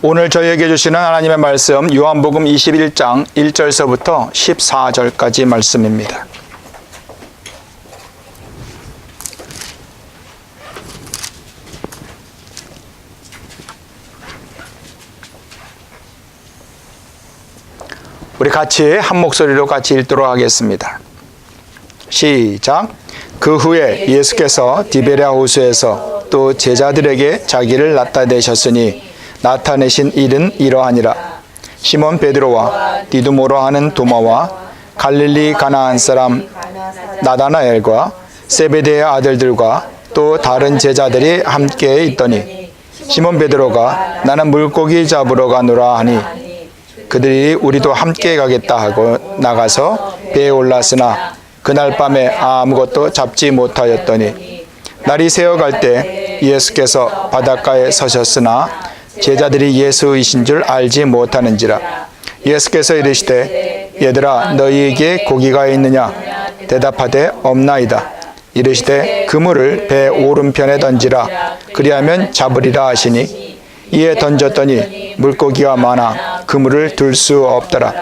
오늘 저희에게 주시는 하나님의 말씀 요한복음 21장 1절서부터 14절까지 말씀입니다. 우리 같이 한 목소리로 같이 읽도록 하겠습니다. 시작. 그 후에 예수께서 디베랴 호수에서 또 제자들에게 자기를 나타내셨으니 나타내신 일은 이러하니라. 시몬 베드로와 디두모로 하는 도마와 갈릴리 가나안 사람 나다나엘과 세베대의 아들들과 또 다른 제자들이 함께 있더니 시몬 베드로가 나는 물고기 잡으러 가노라 하니 그들이 우리도 함께 가겠다 하고 나가서 배에 올랐으나 그날 밤에 아무것도 잡지 못하였더니 날이 새어갈 때 예수께서 바닷가에 서셨으나 제자들이 예수이신 줄 알지 못하는지라. 예수께서 이르시되 얘들아 너희에게 고기가 있느냐? 대답하되 없나이다. 이르시되 그물을 배 오른편에 던지라. 그리하면 잡으리라 하시니 이에 던졌더니 물고기가 많아 그물을 들 수 없더라.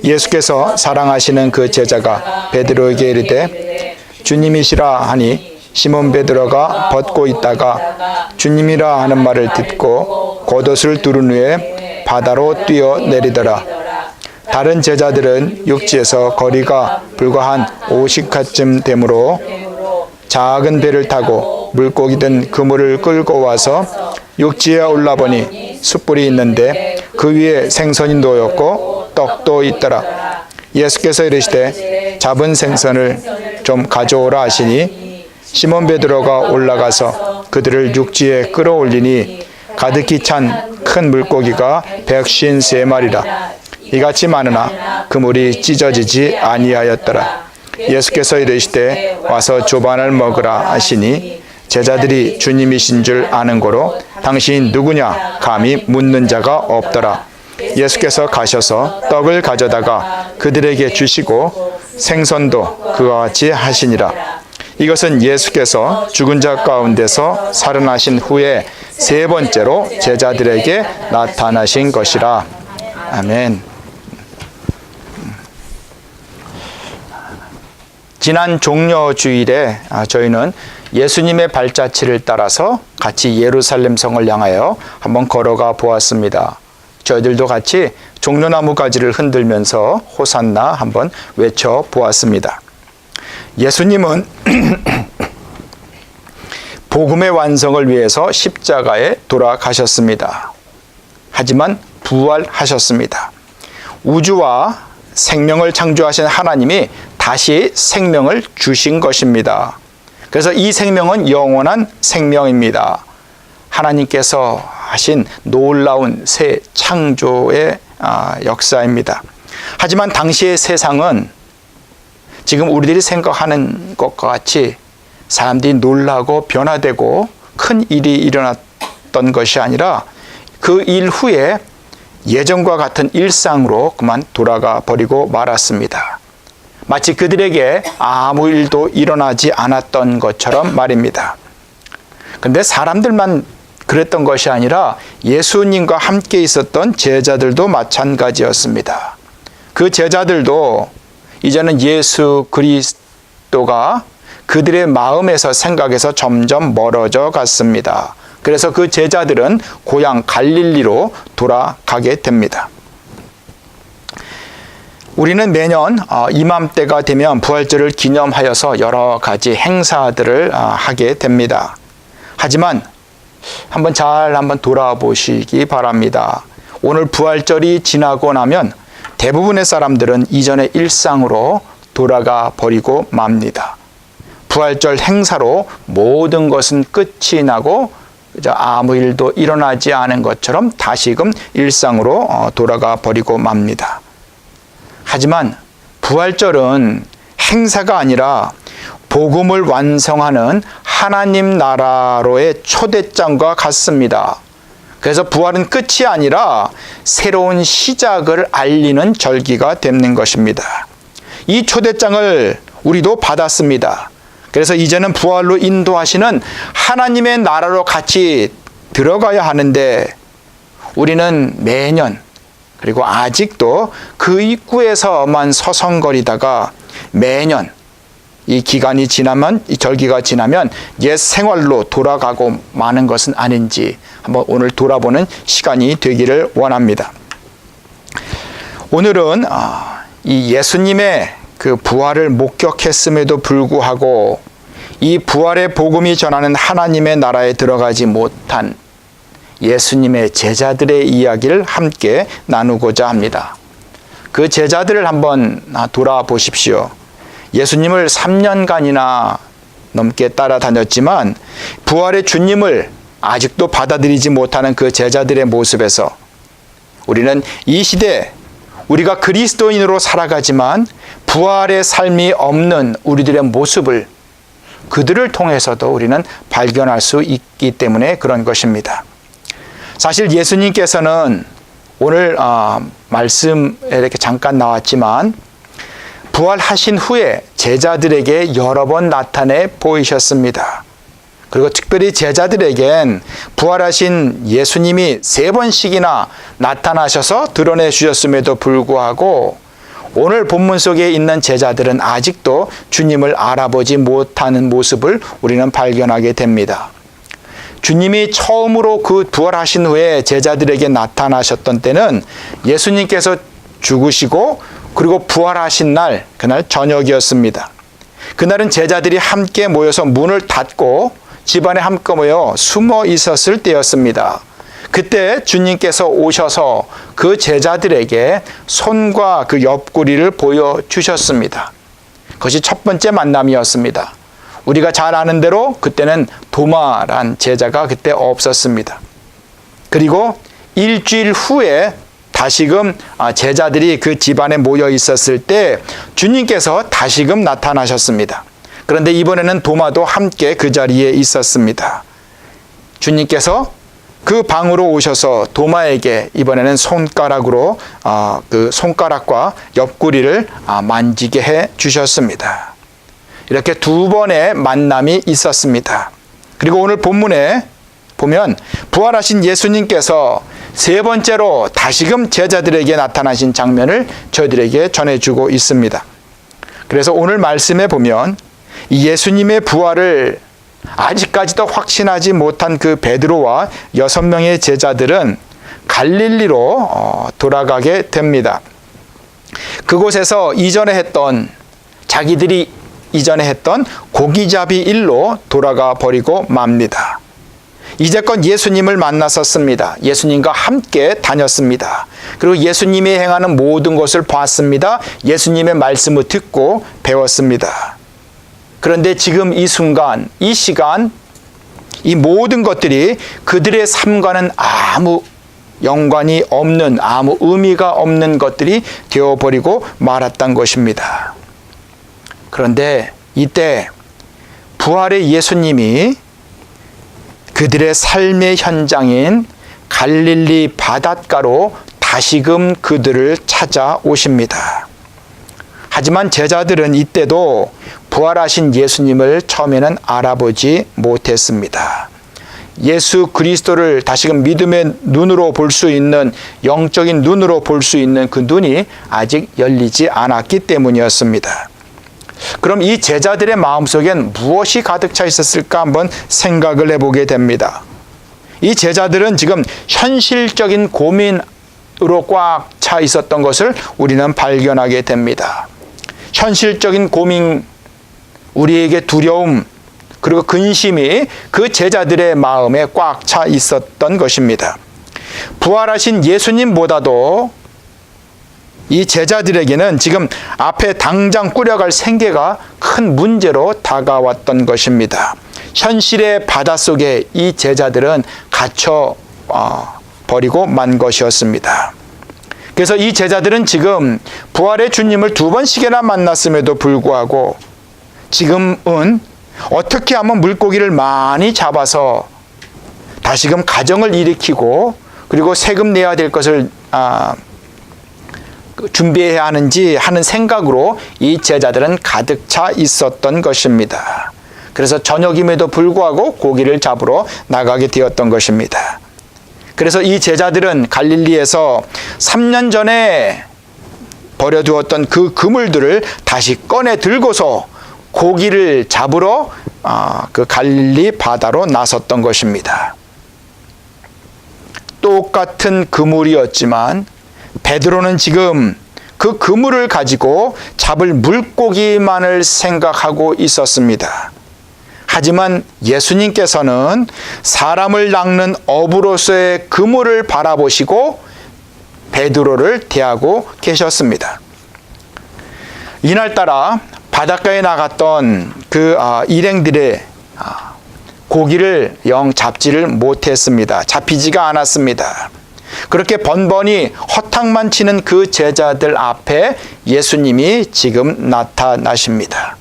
예수께서 사랑하시는 그 제자가 베드로에게 이르되 주님이시라 하니 시몬 베드로가 벗고 있다가 주님이라 하는 말을 듣고 겉옷을 두른 후에 바다로 뛰어내리더라. 다른 제자들은 육지에서 거리가 불과 한 50칸쯤 되므로 작은 배를 타고 물고기 든 그물을 끌고 와서 육지에 올라보니 숯불이 있는데 그 위에 생선이 놓였고 떡도 있더라. 예수께서 이르시되 잡은 생선을 좀 가져오라 하시니 시몬 베드로가 올라가서 그들을 육지에 끌어올리니 가득히 찬 큰 물고기가 153마리라. 이같이 많으나 그물이 찢어지지 아니하였더라. 예수께서 이르시되 와서 조반을 먹으라 하시니 제자들이 주님이신 줄 아는 고로 당신이 누구냐 감히 묻는 자가 없더라. 예수께서 가셔서 떡을 가져다가 그들에게 주시고 생선도 그와 같이 하시니라. 이것은 예수께서 죽은 자 가운데서 살아나신 후에 세 번째로 제자들에게 나타나신 것이라. 아멘. 지난 종려주일에 저희는 예수님의 발자취를 따라서 같이 예루살렘 성을 향하여 한번 걸어가 보았습니다. 저희들도 같이 종려나무 가지를 흔들면서 호산나 한번 외쳐 보았습니다. 예수님은 복음의 완성을 위해서 십자가에 돌아가셨습니다. 하지만 부활하셨습니다. 우주와 생명을 창조하신 하나님이 다시 생명을 주신 것입니다. 그래서 이 생명은 영원한 생명입니다. 하나님께서 하신 놀라운 새 창조의 역사입니다. 하지만 당시의 세상은 지금 우리들이 생각하는 것과 같이 사람들이 놀라고 변화되고 큰 일이 일어났던 것이 아니라 그 일 후에 예전과 같은 일상으로 그만 돌아가 버리고 말았습니다. 마치 그들에게 아무 일도 일어나지 않았던 것처럼 말입니다. 그런데 사람들만 그랬던 것이 아니라 예수님과 함께 있었던 제자들도 마찬가지였습니다. 그 제자들도 이제는 예수 그리스도가 그들의 마음에서 생각에서 점점 멀어져 갔습니다. 그래서 그 제자들은 고향 갈릴리로 돌아가게 됩니다. 우리는 매년 이맘때가 되면 부활절을 기념하여서 여러 가지 행사들을 하게 됩니다. 하지만 한번 돌아보시기 바랍니다. 오늘 부활절이 지나고 나면 대부분의 사람들은 이전의 일상으로 돌아가 버리고 맙니다. 부활절 행사로 모든 것은 끝이 나고 아무 일도 일어나지 않은 것처럼 다시금 일상으로 돌아가 버리고 맙니다. 하지만 부활절은 행사가 아니라 복음을 완성하는 하나님 나라로의 초대장과 같습니다. 그래서 부활은 끝이 아니라 새로운 시작을 알리는 절기가 되는 것입니다. 이 초대장을 우리도 받았습니다. 그래서 이제는 부활로 인도하시는 하나님의 나라로 같이 들어가야 하는데 우리는 매년 그리고 아직도 그 입구에서만 서성거리다가 매년 이 기간이 지나면, 이 절기가 지나면 옛 생활로 돌아가고 마는 것은 아닌지 한번 오늘 돌아보는 시간이 되기를 원합니다. 오늘은 이 예수님의 그 부활을 목격했음에도 불구하고 이 부활의 복음이 전하는 하나님의 나라에 들어가지 못한 예수님의 제자들의 이야기를 함께 나누고자 합니다. 그 제자들을 한번 돌아보십시오. 예수님을 3년간이나 넘게 따라다녔지만 부활의 주님을 아직도 받아들이지 못하는 그 제자들의 모습에서 우리는 이 시대 우리가 그리스도인으로 살아가지만 부활의 삶이 없는 우리들의 모습을 그들을 통해서도 우리는 발견할 수 있기 때문에 그런 것입니다. 사실 예수님께서는 오늘 말씀에 이렇게 잠깐 나왔지만 부활하신 후에 제자들에게 여러 번 나타내 보이셨습니다. 그리고 특별히 제자들에겐 부활하신 예수님이 3번씩이나 나타나셔서 드러내 주셨음에도 불구하고 오늘 본문 속에 있는 제자들은 아직도 주님을 알아보지 못하는 모습을 우리는 발견하게 됩니다. 주님이 처음으로 그 부활하신 후에 제자들에게 나타나셨던 때는 예수님께서 죽으시고 그리고 부활하신 날, 그날 저녁이었습니다. 그날은 제자들이 함께 모여서 문을 닫고 집안에 함께 모여 숨어 있었을 때였습니다. 그때 주님께서 오셔서 그 제자들에게 손과 그 옆구리를 보여주셨습니다. 그것이 첫 번째 만남이었습니다. 우리가 잘 아는 대로 그때는 도마란 제자가 그때 없었습니다. 그리고 일주일 후에 다시금 제자들이 그 집안에 모여 있었을 때 주님께서 다시금 나타나셨습니다. 그런데 이번에는 도마도 함께 그 자리에 있었습니다. 주님께서 그 방으로 오셔서 도마에게 이번에는 손가락으로 그 손가락과 옆구리를 만지게 해 주셨습니다. 이렇게 2번의 만남이 있었습니다. 그리고 오늘 본문에 보면 부활하신 예수님께서 3번째로 다시금 제자들에게 나타나신 장면을 저희들에게 전해주고 있습니다. 그래서 오늘 말씀에 보면 이 예수님의 부활을 아직까지도 확신하지 못한 그 베드로와 6명의 제자들은 갈릴리로 돌아가게 됩니다. 그곳에서 자기들이 이전에 했던 고기잡이 일로 돌아가 버리고 맙니다. 이제껏 예수님을 만났었습니다. 예수님과 함께 다녔습니다. 그리고 예수님이 행하는 모든 것을 봤습니다. 예수님의 말씀을 듣고 배웠습니다. 그런데 지금 이 순간, 이 시간, 이 모든 것들이 그들의 삶과는 아무 연관이 없는, 아무 의미가 없는 것들이 되어버리고 말았던 것입니다. 그런데 이때 부활의 예수님이 그들의 삶의 현장인 갈릴리 바닷가로 다시금 그들을 찾아오십니다. 하지만 제자들은 이때도 부활하신 예수님을 처음에는 알아보지 못했습니다. 예수 그리스도를 다시금 믿음의 눈으로 볼 수 있는, 영적인 눈으로 볼 수 있는 그 눈이 아직 열리지 않았기 때문이었습니다. 그럼 이 제자들의 마음속엔 무엇이 가득 차 있었을까 한번 생각을 해보게 됩니다. 이 제자들은 지금 현실적인 고민으로 꽉 차 있었던 것을 우리는 발견하게 됩니다. 현실적인 고민, 우리에게 두려움, 그리고 근심이 그 제자들의 마음에 꽉 차 있었던 것입니다. 부활하신 예수님보다도 이 제자들에게는 지금 앞에 당장 꾸려갈 생계가 큰 문제로 다가왔던 것입니다. 현실의 바닷속에 이 제자들은 갇혀 버리고 만 것이었습니다. 그래서 이 제자들은 지금 부활의 주님을 2번씩이나 만났음에도 불구하고 지금은 어떻게 하면 물고기를 많이 잡아서 다시금 가정을 일으키고 그리고 세금 내야 될 것을 준비해야 하는지 하는 생각으로 이 제자들은 가득 차 있었던 것입니다. 그래서 저녁임에도 불구하고 고기를 잡으러 나가게 되었던 것입니다. 그래서 이 제자들은 갈릴리에서 3년 전에 버려두었던 그 그물들을 다시 꺼내 들고서 고기를 잡으러 그 갈릴리 바다로 나섰던 것입니다. 똑같은 그물이었지만 베드로는 지금 그 그물을 가지고 잡을 물고기만을 생각하고 있었습니다. 하지만 예수님께서는 사람을 낚는 어부로서의 그물을 바라보시고 베드로를 대하고 계셨습니다. 이날따라 바닷가에 나갔던 그 일행들의 고기를 영 잡지를 못했습니다. 잡히지가 않았습니다. 그렇게 번번이 허탕만 치는 그 제자들 앞에 예수님이 지금 나타나십니다.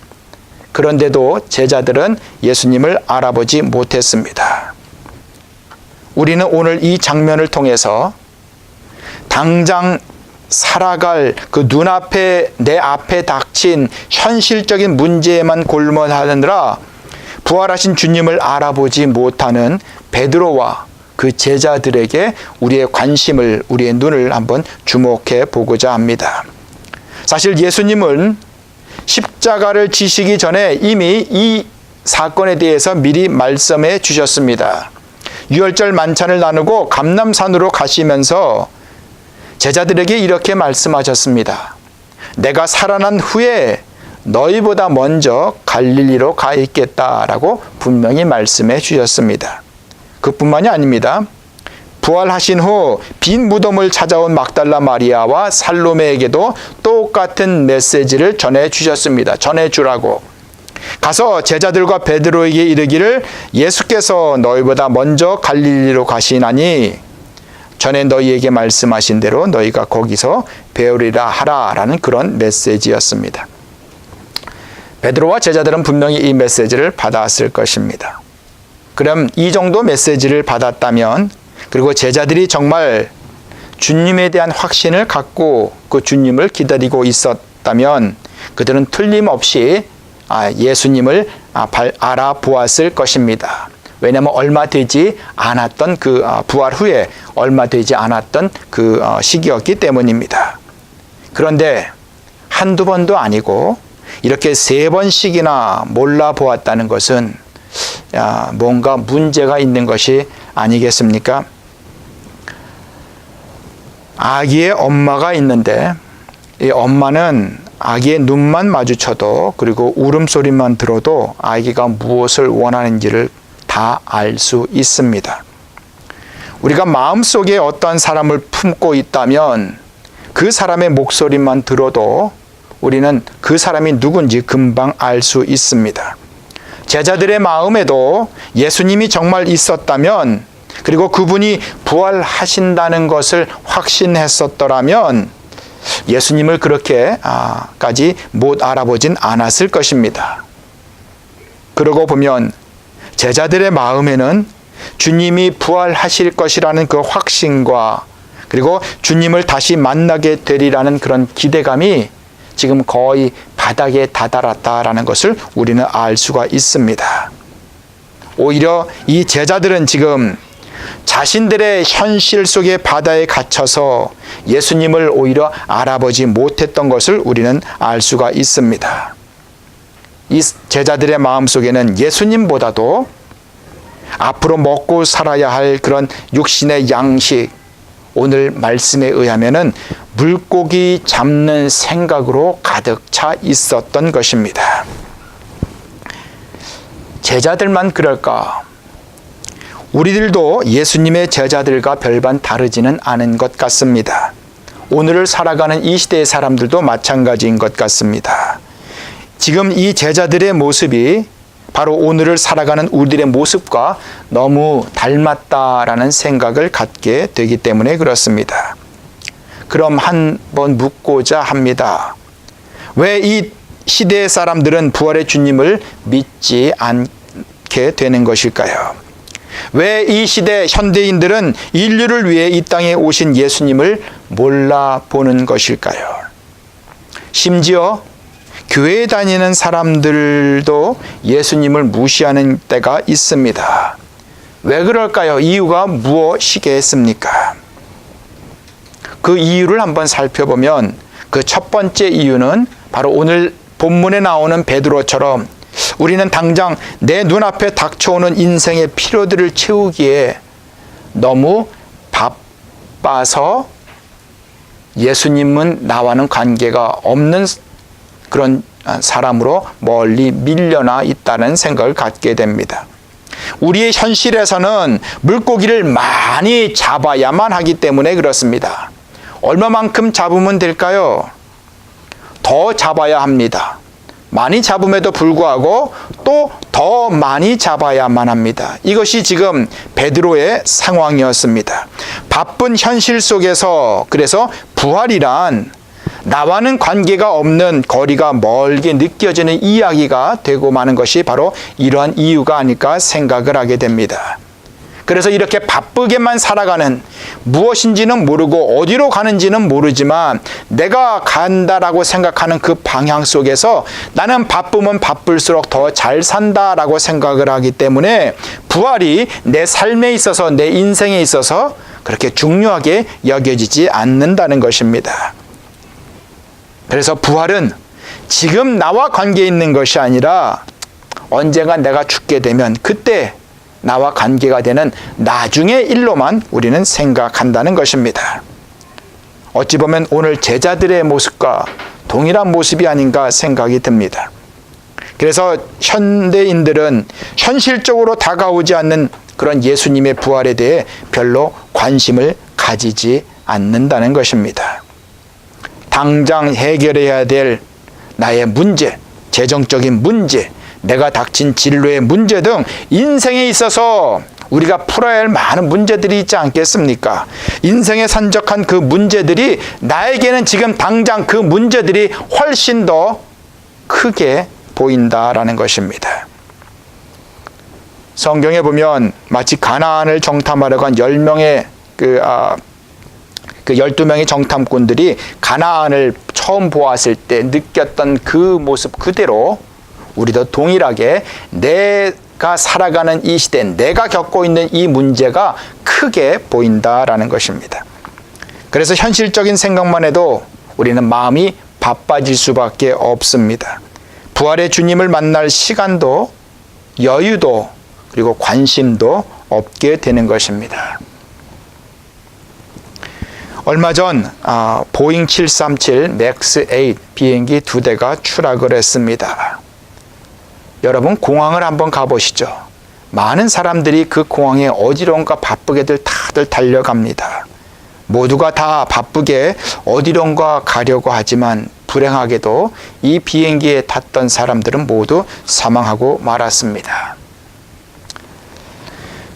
그런데도 제자들은 예수님을 알아보지 못했습니다. 우리는 오늘 이 장면을 통해서 당장 살아갈 그 눈앞에 내 앞에 닥친 현실적인 문제에만 골몰하느라 부활하신 주님을 알아보지 못하는 베드로와 그 제자들에게 우리의 관심을, 우리의 눈을 한번 주목해 보고자 합니다. 사실 예수님은 십자가를 지시기 전에 이미 이 사건에 대해서 미리 말씀해 주셨습니다. 유월절 만찬을 나누고 감람산으로 가시면서 제자들에게 이렇게 말씀하셨습니다. 내가 살아난 후에 너희보다 먼저 갈릴리로 가 있겠다라고 분명히 말씀해 주셨습니다. 그뿐만이 아닙니다. 부활하신 후 빈 무덤을 찾아온 막달라 마리아와 살로메에게도 똑같은 메시지를 전해 주셨습니다. 전해 주라고. 가서 제자들과 베드로에게 이르기를 예수께서 너희보다 먼저 갈릴리로 가시나니 전에 너희에게 말씀하신 대로 너희가 거기서 배우리라 하라라는 그런 메시지였습니다. 베드로와 제자들은 분명히 이 메시지를 받았을 것입니다. 그럼 이 정도 메시지를 받았다면, 그리고 제자들이 정말 주님에 대한 확신을 갖고 그 주님을 기다리고 있었다면 그들은 틀림없이 예수님을 알아보았을 것입니다. 왜냐하면 얼마 되지 않았던 그 부활 후에 얼마 되지 않았던 그 시기였기 때문입니다. 그런데 한두 번도 아니고 이렇게 3번씩이나 몰라보았다는 것은 뭔가 문제가 있는 것이 아니겠습니까? 아기의 엄마가 있는데 이 엄마는 아기의 눈만 마주쳐도, 그리고 울음소리만 들어도 아기가 무엇을 원하는지를 다 알 수 있습니다. 우리가 마음속에 어떤 사람을 품고 있다면 그 사람의 목소리만 들어도 우리는 그 사람이 누군지 금방 알 수 있습니다. 제자들의 마음에도 예수님이 정말 있었다면, 그리고 그분이 부활하신다는 것을 확신했었더라면 예수님을 그렇게까지 못 알아보진 않았을 것입니다. 그러고 보면 제자들의 마음에는 주님이 부활하실 것이라는 그 확신과, 그리고 주님을 다시 만나게 되리라는 그런 기대감이 지금 거의 바닥에 다다랐다라는 것을 우리는 알 수가 있습니다. 오히려 이 제자들은 지금 자신들의 현실 속의 바다에 갇혀서 예수님을 오히려 알아보지 못했던 것을 우리는 알 수가 있습니다. 이 제자들의 마음속에는 예수님보다도 앞으로 먹고 살아야 할 그런 육신의 양식, 오늘 말씀에 의하면은 물고기 잡는 생각으로 가득 차 있었던 것입니다. 제자들만 그럴까? 우리들도 예수님의 제자들과 별반 다르지는 않은 것 같습니다. 오늘을 살아가는 이 시대의 사람들도 마찬가지인 것 같습니다. 지금 이 제자들의 모습이 바로 오늘을 살아가는 우리들의 모습과 너무 닮았다라는 생각을 갖게 되기 때문에 그렇습니다. 그럼 한번 묻고자 합니다. 왜 이 시대의 사람들은 부활의 주님을 믿지 않게 되는 것일까요? 왜 이 시대 현대인들은 인류를 위해 이 땅에 오신 예수님을 몰라보는 것일까요? 심지어 교회에 다니는 사람들도 예수님을 무시하는 때가 있습니다. 왜 그럴까요? 이유가 무엇이겠습니까? 그 이유를 한번 살펴보면 그 첫 번째 이유는 바로 오늘 본문에 나오는 베드로처럼 우리는 당장 내 눈앞에 닥쳐오는 인생의 필요들을 채우기에 너무 바빠서 예수님은 나와는 관계가 없는 그런 사람으로 멀리 밀려나 있다는 생각을 갖게 됩니다. 우리의 현실에서는 물고기를 많이 잡아야만 하기 때문에 그렇습니다. 얼마만큼 잡으면 될까요? 더 잡아야 합니다. 많이 잡음에도 불구하고 또 더 많이 잡아야만 합니다. 이것이 지금 베드로의 상황이었습니다. 바쁜 현실 속에서 그래서 부활이란 나와는 관계가 없는 거리가 멀게 느껴지는 이야기가 되고 마는 것이 바로 이러한 이유가 아닐까 생각을 하게 됩니다. 그래서 이렇게 바쁘게만 살아가는, 무엇인지는 모르고 어디로 가는지는 모르지만 내가 간다라고 생각하는 그 방향 속에서 나는 바쁘면 바쁠수록 더 잘 산다라고 생각을 하기 때문에 부활이 내 삶에 있어서, 내 인생에 있어서 그렇게 중요하게 여겨지지 않는다는 것입니다. 그래서 부활은 지금 나와 관계 있는 것이 아니라 언젠가 내가 죽게 되면 그때 나와 관계가 되는 나중의 일로만 우리는 생각한다는 것입니다. 어찌 보면 오늘 제자들의 모습과 동일한 모습이 아닌가 생각이 듭니다. 그래서 현대인들은 현실적으로 다가오지 않는 그런 예수님의 부활에 대해 별로 관심을 가지지 않는다는 것입니다. 당장 해결해야 될 나의 문제, 재정적인 문제, 내가 닥친 진로의 문제 등 인생에 있어서 우리가 풀어야 할 많은 문제들이 있지 않겠습니까? 인생에 산적한 그 문제들이 나에게는 지금 당장 그 문제들이 훨씬 더 크게 보인다라는 것입니다. 성경에 보면 마치 가나안을 정탐하러 간 10명의 그 12명의 정탐꾼들이 가나안을 처음 보았을 때 느꼈던 그 모습 그대로 우리도 동일하게 내가 살아가는 이 시대, 내가 겪고 있는 이 문제가 크게 보인다라는 것입니다. 그래서 현실적인 생각만 해도 우리는 마음이 바빠질 수밖에 없습니다. 부활의 주님을 만날 시간도, 여유도, 그리고 관심도 없게 되는 것입니다. 얼마 전 보잉 737 맥스 8 비행기 2대가 추락을 했습니다. 여러분 공항을 한번 가보시죠. 많은 사람들이 그 공항에 어디론가 바쁘게들 다들 달려갑니다. 모두가 다 바쁘게 어디론가 가려고 하지만 불행하게도 이 비행기에 탔던 사람들은 모두 사망하고 말았습니다.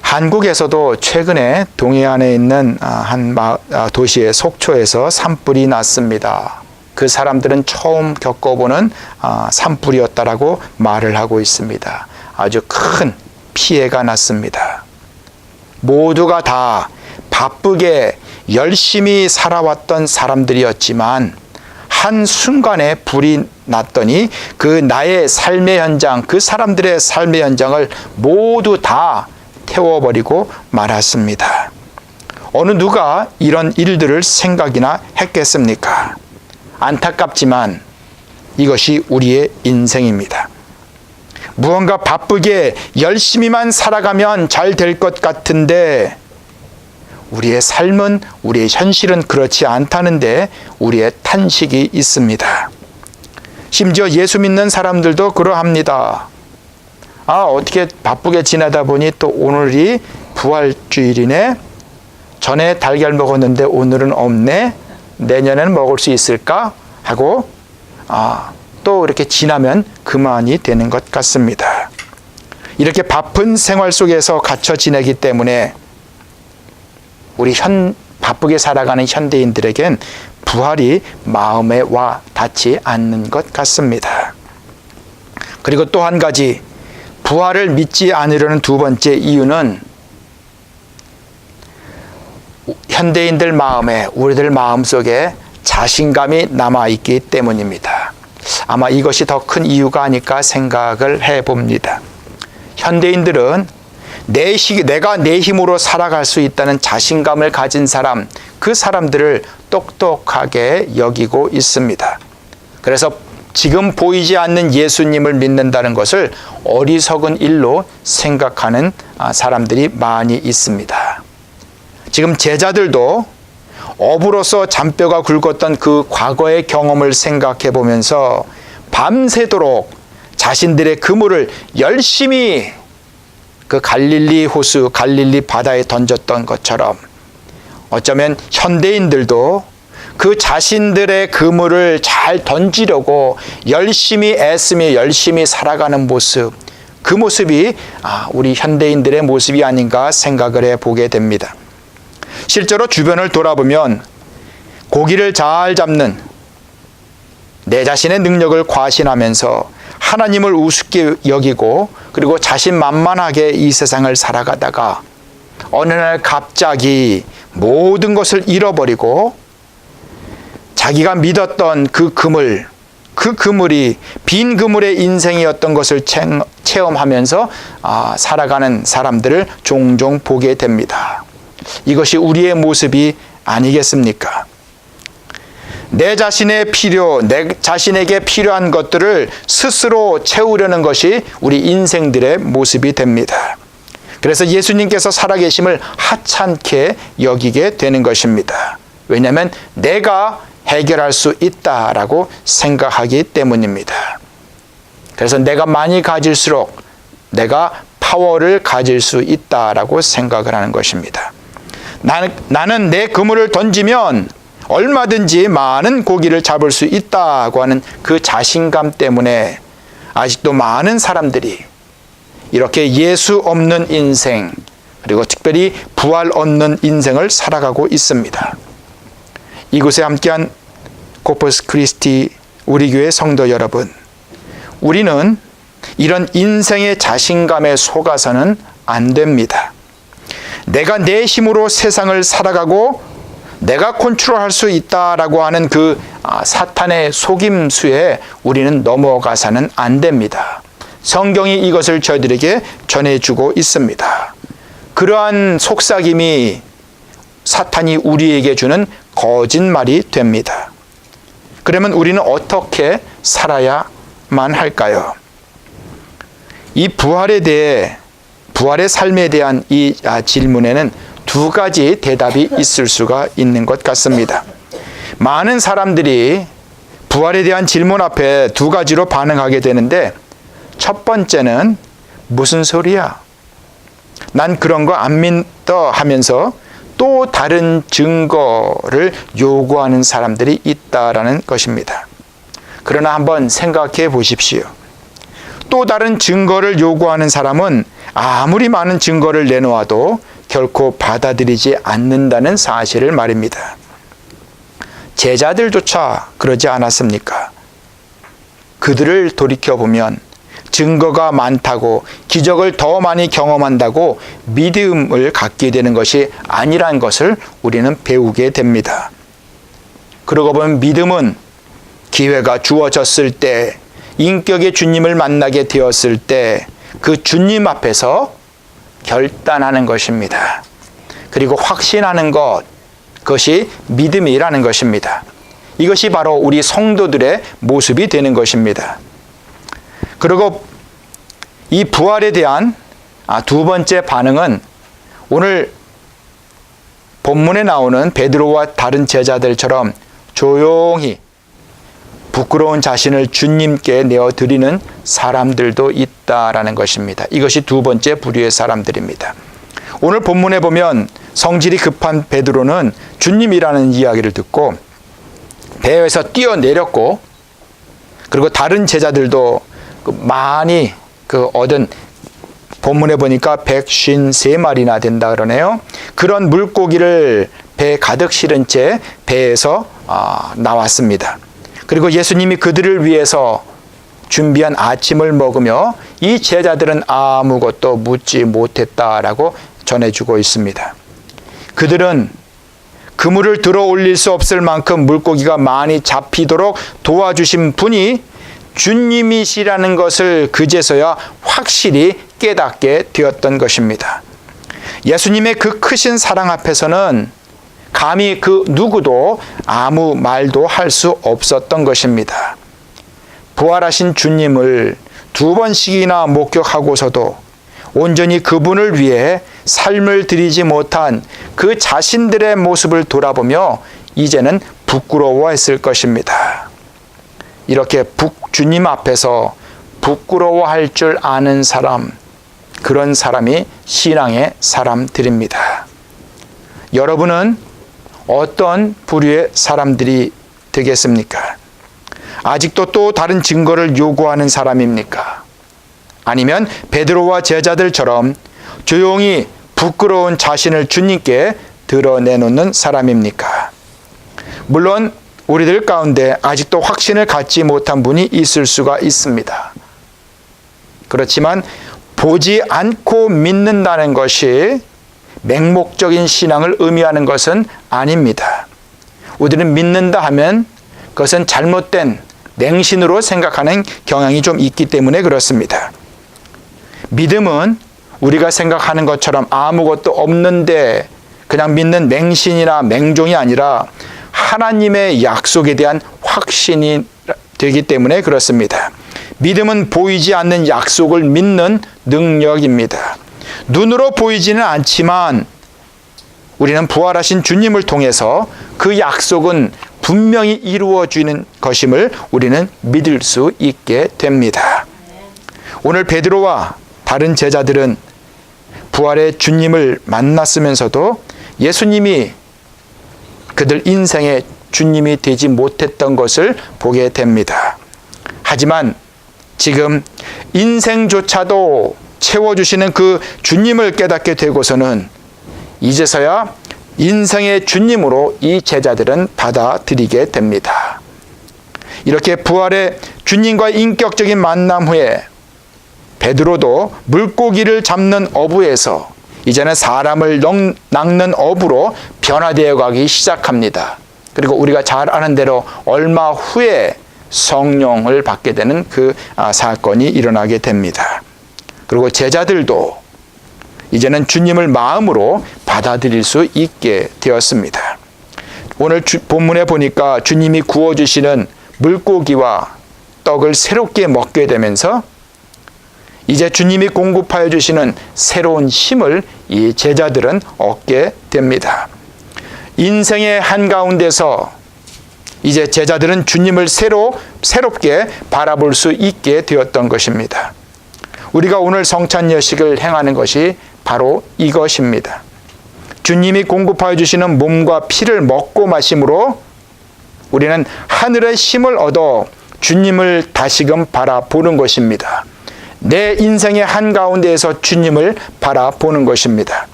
한국에서도 최근에 동해안에 있는 한 도시의 속초에서 산불이 났습니다. 그 사람들은 처음 겪어보는 산불이었다라고 말을 하고 있습니다. 아주 큰 피해가 났습니다. 모두가 다 바쁘게 열심히 살아왔던 사람들이었지만 한순간에 불이 났더니 그 나의 삶의 현장, 그 사람들의 삶의 현장을 모두 다 태워버리고 말았습니다. 어느 누가 이런 일들을 생각이나 했겠습니까? 안타깝지만 이것이 우리의 인생입니다. 무언가 바쁘게 열심히만 살아가면 잘 될 것 같은데 우리의 삶은, 우리의 현실은 그렇지 않다는데 우리의 탄식이 있습니다. 심지어 예수 믿는 사람들도 그러합니다. 어떻게 바쁘게 지내다 보니 또 오늘이 부활주일이네. 전에 달걀 먹었는데 오늘은 없네. 내년에는 먹을 수 있을까? 하고 또 이렇게 지나면 그만이 되는 것 같습니다. 이렇게 바쁜 생활 속에서 갇혀 지내기 때문에 우리 바쁘게 살아가는 현대인들에겐 부활이 마음에 와 닿지 않는 것 같습니다. 그리고 또 한 가지, 부활을 믿지 않으려는 두 번째 이유는 현대인들 마음에, 우리들 마음속에 자신감이 남아있기 때문입니다. 아마 이것이 더 큰 이유가 아닐까 생각을 해봅니다. 현대인들은 내가 내 힘으로 살아갈 수 있다는 자신감을 가진 사람, 그 사람들을 똑똑하게 여기고 있습니다. 그래서 지금 보이지 않는 예수님을 믿는다는 것을 어리석은 일로 생각하는 사람들이 많이 있습니다. 지금 제자들도 어부로서 잔뼈가 굵었던 그 과거의 경험을 생각해 보면서 밤새도록 자신들의 그물을 열심히 그 갈릴리 호수, 갈릴리 바다에 던졌던 것처럼 어쩌면 현대인들도 그 자신들의 그물을 잘 던지려고 열심히 애쓰며 열심히 살아가는 모습, 그 모습이 우리 현대인들의 모습이 아닌가 생각을 해보게 됩니다. 실제로 주변을 돌아보면 고기를 잘 잡는 내 자신의 능력을 과신하면서 하나님을 우습게 여기고 그리고 자신만만하게 이 세상을 살아가다가 어느 날 갑자기 모든 것을 잃어버리고 자기가 믿었던 그 그물이 빈 그물의 인생이었던 것을 체험하면서 살아가는 사람들을 종종 보게 됩니다. 이것이 우리의 모습이 아니겠습니까? 내 자신에게 필요한 것들을 스스로 채우려는 것이 우리 인생들의 모습이 됩니다. 그래서 예수님께서 살아계심을 하찮게 여기게 되는 것입니다. 왜냐하면 내가 해결할 수 있다라고 생각하기 때문입니다. 그래서 내가 많이 가질수록 내가 파워를 가질 수 있다라고 생각을 하는 것입니다. 나는 내 그물을 던지면 얼마든지 많은 고기를 잡을 수 있다고 하는 그 자신감 때문에 아직도 많은 사람들이 이렇게 예수 없는 인생, 그리고 특별히 부활 없는 인생을 살아가고 있습니다. 이곳에 함께한 코퍼스 크리스티 우리 교회 성도 여러분, 우리는 이런 인생의 자신감에 속아서는 안 됩니다. 내가 내 힘으로 세상을 살아가고 내가 컨트롤할 수 있다라고 하는 그 사탄의 속임수에 우리는 넘어가서는 안 됩니다. 성경이 이것을 저희들에게 전해주고 있습니다. 그러한 속삭임이 사탄이 우리에게 주는 거짓말이 됩니다. 그러면 우리는 어떻게 살아야만 할까요? 이 부활에 대해, 부활의 삶에 대한 이 질문에는 두 가지 대답이 있을 수가 있는 것 같습니다. 많은 사람들이 부활에 대한 질문 앞에 두 가지로 반응하게 되는데, 첫 번째는 무슨 소리야? 난 그런 거 안 믿어 하면서 또 다른 증거를 요구하는 사람들이 있다라는 것입니다. 그러나 한번 생각해 보십시오. 또 다른 증거를 요구하는 사람은 아무리 많은 증거를 내놓아도 결코 받아들이지 않는다는 사실을 말입니다. 제자들조차 그러지 않았습니까? 그들을 돌이켜보면 증거가 많다고, 기적을 더 많이 경험한다고 믿음을 갖게 되는 것이 아니란 것을 우리는 배우게 됩니다. 그러고 보면 믿음은 기회가 주어졌을 때, 인격의 주님을 만나게 되었을 때 그 주님 앞에서 결단하는 것입니다. 그리고 확신하는 것, 그것이 믿음이라는 것입니다. 이것이 바로 우리 성도들의 모습이 되는 것입니다. 그리고 이 부활에 대한 두 번째 반응은 오늘 본문에 나오는 베드로와 다른 제자들처럼 조용히 부끄러운 자신을 주님께 내어드리는 사람들도 있다라는 것입니다. 이것이 두 번째 부류의 사람들입니다. 오늘 본문에 보면 성질이 급한 베드로는 주님이라는 이야기를 듣고 배에서 뛰어내렸고, 그리고 다른 제자들도 많이 얻은, 본문에 보니까 153마리나 된다 그러네요. 그런 물고기를 배에 가득 실은 채 배에서 나왔습니다. 그리고 예수님이 그들을 위해서 준비한 아침을 먹으며 이 제자들은 아무것도 묻지 못했다라고 전해주고 있습니다. 그들은 그물을 들어 올릴 수 없을 만큼 물고기가 많이 잡히도록 도와주신 분이 주님이시라는 것을 그제서야 확실히 깨닫게 되었던 것입니다. 예수님의 그 크신 사랑 앞에서는 감히 그 누구도 아무 말도 할 수 없었던 것입니다. 부활하신 주님을 2번씩이나 목격하고서도 온전히 그분을 위해 삶을 드리지 못한 그 자신들의 모습을 돌아보며 이제는 부끄러워했을 것입니다. 이렇게 주님 앞에서 부끄러워할 줄 아는 사람, 그런 사람이 신앙의 사람들입니다. 여러분은 어떤 부류의 사람들이 되겠습니까? 아직도 또 다른 증거를 요구하는 사람입니까? 아니면 베드로와 제자들처럼 조용히 부끄러운 자신을 주님께 드러내놓는 사람입니까? 물론 우리들 가운데 아직도 확신을 갖지 못한 분이 있을 수가 있습니다. 그렇지만 보지 않고 믿는다는 것이 맹목적인 신앙을 의미하는 것은 아닙니다. 우리는 믿는다 하면 그것은 잘못된 맹신으로 생각하는 경향이 좀 있기 때문에 그렇습니다. 믿음은 우리가 생각하는 것처럼 아무것도 없는데 그냥 믿는 맹신이나 맹종이 아니라 하나님의 약속에 대한 확신이 되기 때문에 그렇습니다. 믿음은 보이지 않는 약속을 믿는 능력입니다. 눈으로 보이지는 않지만 우리는 부활하신 주님을 통해서 그 약속은 분명히 이루어지는 것임을 우리는 믿을 수 있게 됩니다. 오늘 베드로와 다른 제자들은 부활의 주님을 만났으면서도 예수님이 그들 인생의 주님이 되지 못했던 것을 보게 됩니다. 하지만 지금 인생조차도 채워주시는 그 주님을 깨닫게 되고서는 이제서야 인생의 주님으로 이 제자들은 받아들이게 됩니다. 이렇게 부활의 주님과의 인격적인 만남 후에 베드로도 물고기를 잡는 어부에서 이제는 사람을 낚는 어부로 변화되어 가기 시작합니다. 그리고 우리가 잘 아는 대로 얼마 후에 성령을 받게 되는 그 사건이 일어나게 됩니다. 그리고 제자들도 이제는 주님을 마음으로 받아들일 수 있게 되었습니다. 오늘 본문에 보니까 주님이 구워주시는 물고기와 떡을 새롭게 먹게 되면서 이제 주님이 공급하여 주시는 새로운 힘을 이 제자들은 얻게 됩니다. 인생의 한가운데서 이제 제자들은 주님을 새롭게 바라볼 수 있게 되었던 것입니다. 우리가 오늘 성찬여식을 행하는 것이 바로 이것입니다. 주님이 공급하여 주시는 몸과 피를 먹고 마심으로 우리는 하늘의 힘을 얻어 주님을 다시금 바라보는 것입니다. 내 인생의 한가운데에서 주님을 바라보는 것입니다.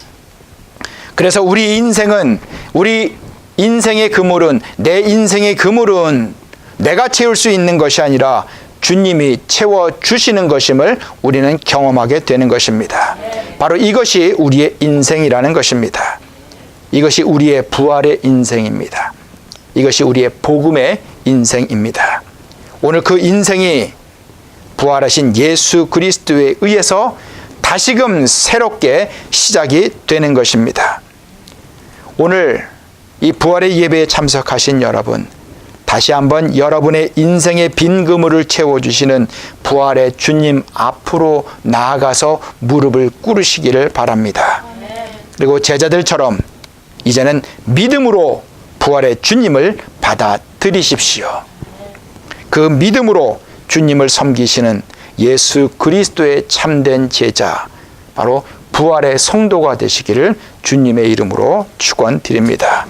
그래서 우리 인생의 그물은, 내 인생의 그물은 내가 채울 수 있는 것이 아니라 주님이 채워주시는 것임을 우리는 경험하게 되는 것입니다. 바로 이것이 우리의 인생이라는 것입니다. 이것이 우리의 부활의 인생입니다. 이것이 우리의 복음의 인생입니다. 오늘 그 인생이 부활하신 예수 그리스도에 의해서 다시금 새롭게 시작이 되는 것입니다. 오늘 이 부활의 예배에 참석하신 여러분, 다시 한번 여러분의 인생의 빈 그물을 채워주시는 부활의 주님 앞으로 나아가서 무릎을 꿇으시기를 바랍니다. 그리고 제자들처럼 이제는 믿음으로 부활의 주님을 받아들이십시오. 그 믿음으로 주님을 섬기시는 예수 그리스도의 참된 제자, 바로 부활의 성도가 되시기를 주님의 이름으로 축원드립니다.